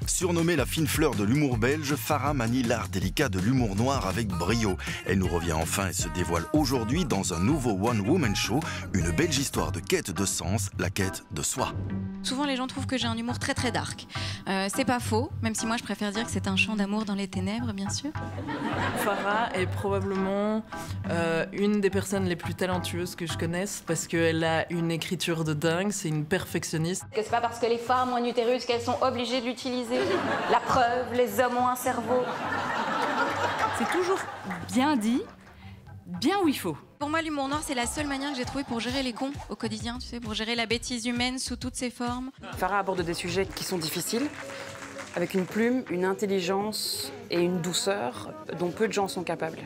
Surnommée la fine fleur de l'humour belge, Farah manie l'art délicat de l'humour noir avec brio. Elle nous revient enfin et se dévoile aujourd'hui dans un nouveau one-woman show, une belge histoire de quête de sens, la quête de soi. Souvent les gens trouvent que j'ai un humour très dark. C'est pas faux, même si moi je préfère dire que c'est un chant d'amour dans les ténèbres, bien sûr. Farah est probablement une des personnes les plus talentueuses que je connaisse parce qu'elle a une écriture de dingue, c'est une perfectionniste. Que c'est pas parce que les femmes ont un utérus qu'elles sont obligées de l'utiliser. La preuve, les hommes ont un cerveau. C'est toujours bien dit, bien où il faut. Pour moi, l'humour noir, c'est la seule manière que j'ai trouvée pour gérer les cons au quotidien, tu sais, pour gérer la bêtise humaine sous toutes ses formes. Farah aborde des sujets qui sont difficiles, avec une plume, une intelligence et une douceur dont peu de gens sont capables.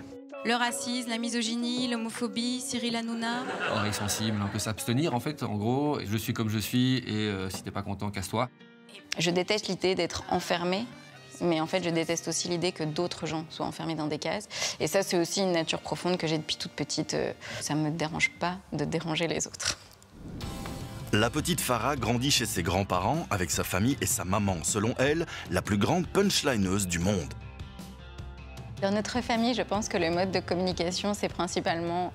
Le racisme, la misogynie, l'homophobie, Cyril Hanouna. Oreille sensible, un peu s'abstenir en fait, en gros. Je suis comme je suis et si t'es pas content, casse-toi. Je déteste l'idée d'être enfermée, mais en fait, je déteste aussi l'idée que d'autres gens soient enfermés dans des cases. Et ça, c'est aussi une nature profonde que j'ai depuis toute petite. Ça me dérange pas de déranger les autres. La petite Farah grandit chez ses grands-parents avec sa famille et sa maman, selon elle, la plus grande punchlineuse du monde. Dans notre famille, je pense que le mode de communication, c'est principalement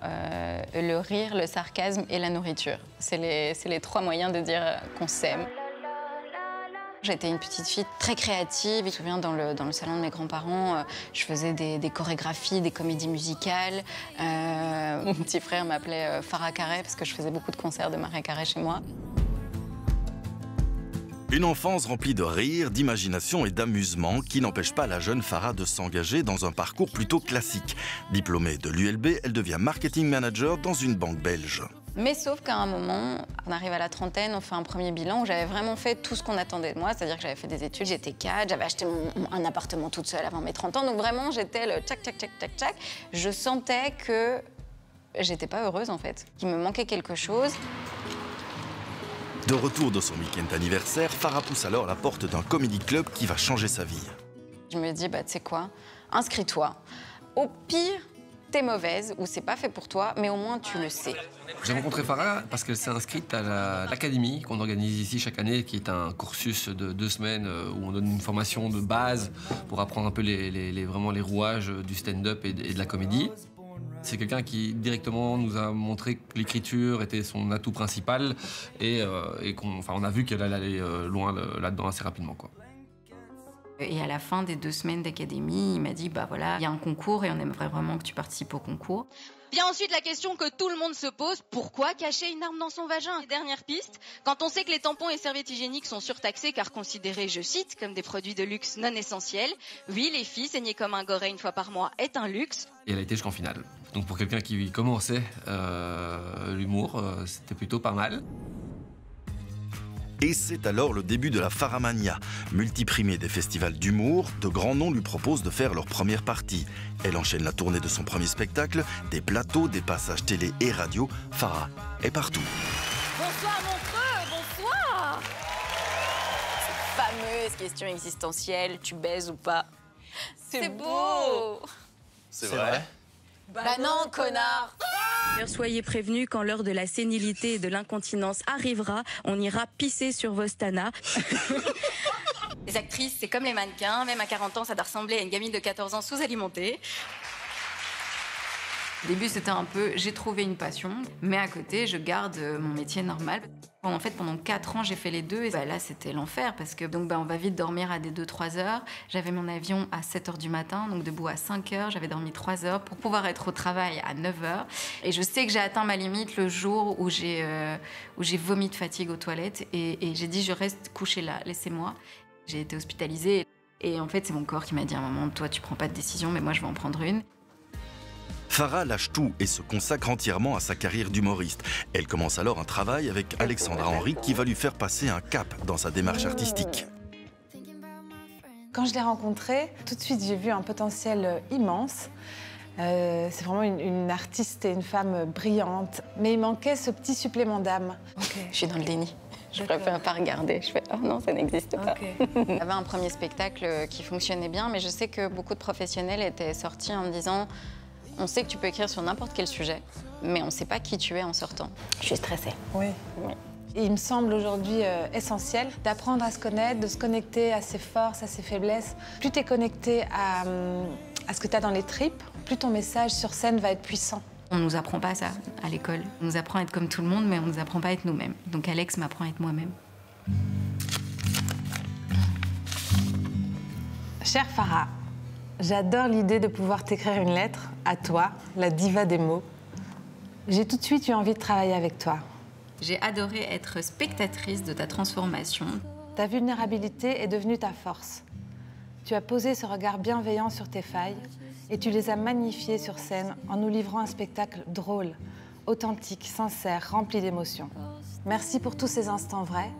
le rire, le sarcasme et la nourriture. C'est les trois moyens de dire qu'on s'aime. J'étais une petite fille très créative. Je me souviens, dans le salon de mes grands-parents, je faisais des chorégraphies, des comédies musicales. Mon petit frère m'appelait Farah Carré parce que je faisais beaucoup de concerts de Maria Carré chez moi. Une enfance remplie de rire, d'imagination et d'amusement qui n'empêche pas la jeune Farah de s'engager dans un parcours plutôt classique. Diplômée de l'ULB, elle devient marketing manager dans une banque belge. Mais sauf qu'à un moment, on arrive à la trentaine, on fait un premier bilan où j'avais vraiment fait tout ce qu'on attendait de moi. C'est-à-dire que j'avais fait des études, j'étais cadre, j'avais acheté un appartement toute seule avant mes 30 ans. Donc vraiment, j'étais le tchac, tchac, tchac, tchac, tchac. Je sentais que j'étais pas heureuse en fait, qu'il me manquait quelque chose. De retour de son week-end anniversaire, Farah pousse alors la porte d'un comedy club qui va changer sa vie. Je me dis, bah tu sais quoi, inscris-toi. Au pire, t'es mauvaise ou c'est pas fait pour toi, mais au moins tu le sais. J'ai rencontré Farah parce qu'elle s'est inscrite à l'académie qu'on organise ici chaque année, qui est un cursus de 2 semaines où on donne une formation de base pour apprendre un peu vraiment les rouages du stand-up et de la comédie. C'est quelqu'un qui directement nous a montré que l'écriture était son atout principal et on a vu qu'elle allait aller loin là-dedans assez rapidement, quoi. Et à la fin des 2 semaines d'académie, il m'a dit, bah voilà, il y a un concours et on aimerait vraiment que tu participes au concours. Vient ensuite la question que tout le monde se pose, pourquoi cacher une arme dans son vagin? Et dernière piste, quand on sait que les tampons et serviettes hygiéniques sont surtaxés car considérés, je cite, comme des produits de luxe non essentiels, oui, les filles, saigner comme un goret 1 fois par mois est un luxe. Et elle a été jusqu'en finale. Donc pour quelqu'un qui commençait l'humour, c'était plutôt pas mal. Et c'est alors le début de la Faramania. Multiprimée des festivals d'humour, de grands noms lui proposent de faire leur première partie. Elle enchaîne la tournée de son premier spectacle, des plateaux, des passages télé et radio. Farah est partout. Bonsoir Montreux, bonsoir. Cette fameuse question existentielle, tu baises ou pas? C'est beau. C'est vrai? Bah non, connard. Soyez prévenus, quand l'heure de la sénilité et de l'incontinence arrivera, on ira pisser sur vos stanas. Les actrices, c'est comme les mannequins, même à 40 ans, ça doit ressembler à une gamine de 14 ans sous-alimentée. Au début, c'était un peu, j'ai trouvé une passion, mais à côté, je garde mon métier normal. En fait, pendant 4 ans, j'ai fait les deux. Et là, c'était l'enfer parce que on va vite dormir à des 2-3 heures. J'avais mon avion à 7 heures du matin, donc debout à 5 heures. J'avais dormi 3 heures pour pouvoir être au travail à 9 heures. Et je sais que j'ai atteint ma limite le jour où j'ai vomi de fatigue aux toilettes. Et j'ai dit, je reste couchée là, laissez-moi. J'ai été hospitalisée. Et en fait, c'est mon corps qui m'a dit à un moment, toi, tu prends pas de décision, mais moi, je vais en prendre une. Farah lâche tout et se consacre entièrement à sa carrière d'humoriste. Elle commence alors un travail avec Alexandra Henry qui va lui faire passer un cap dans sa démarche artistique. Quand je l'ai rencontrée, tout de suite j'ai vu un potentiel immense. C'est vraiment une artiste et une femme brillante. Mais il manquait ce petit supplément d'âme. Okay. Je suis dans le déni. Je préfère pas regarder. Je fais, oh non, ça n'existe pas. Okay. Il y avait un premier spectacle qui fonctionnait bien, mais je sais que beaucoup de professionnels étaient sortis en me disant, on sait que tu peux écrire sur n'importe quel sujet, mais on ne sait pas qui tu es en sortant. Je suis stressée. Oui. Oui. Et il me semble aujourd'hui essentiel d'apprendre à se connaître, de se connecter à ses forces, à ses faiblesses. Plus tu es connecté à ce que tu as dans les tripes, plus ton message sur scène va être puissant. On ne nous apprend pas ça à l'école. On nous apprend à être comme tout le monde, mais on ne nous apprend pas à être nous-mêmes. Donc Alex m'apprend à être moi-même. Chère Farah, j'adore l'idée de pouvoir t'écrire une lettre à toi, la diva des mots. J'ai tout de suite eu envie de travailler avec toi. J'ai adoré être spectatrice de ta transformation. Ta vulnérabilité est devenue ta force. Tu as posé ce regard bienveillant sur tes failles et tu les as magnifiées sur scène en nous livrant un spectacle drôle, authentique, sincère, rempli d'émotions. Merci pour tous ces instants vrais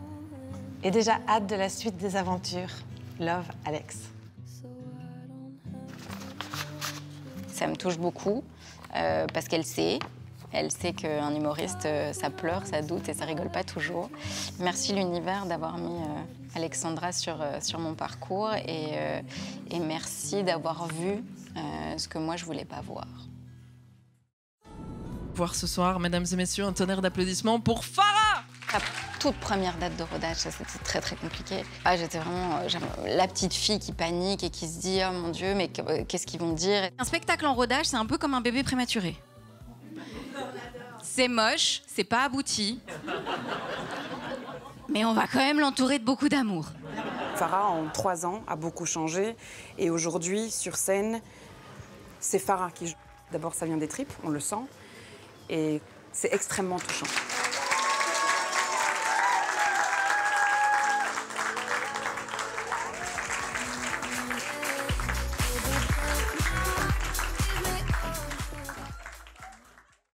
et déjà hâte de la suite des aventures. Love, Alex. Ça me touche beaucoup parce qu'elle sait. Elle sait qu'un humoriste, ça pleure, ça doute et ça rigole pas toujours. Merci l'univers d'avoir mis Alexandra sur mon parcours et merci d'avoir vu ce que moi je voulais pas voir. Voir ce soir, mesdames et messieurs, un tonnerre d'applaudissements pour Farah! La toute première date de rodage, ça c'était très très compliqué. Ah, j'étais vraiment la petite fille qui panique et qui se dit « Oh mon Dieu, mais qu'est-ce qu'ils vont dire ?» Un spectacle en rodage, c'est un peu comme un bébé prématuré. C'est moche, c'est pas abouti, mais on va quand même l'entourer de beaucoup d'amour. Farah, en 3 ans, a beaucoup changé. Et aujourd'hui, sur scène, c'est Farah qui joue. D'abord, ça vient des tripes, on le sent. Et c'est extrêmement touchant.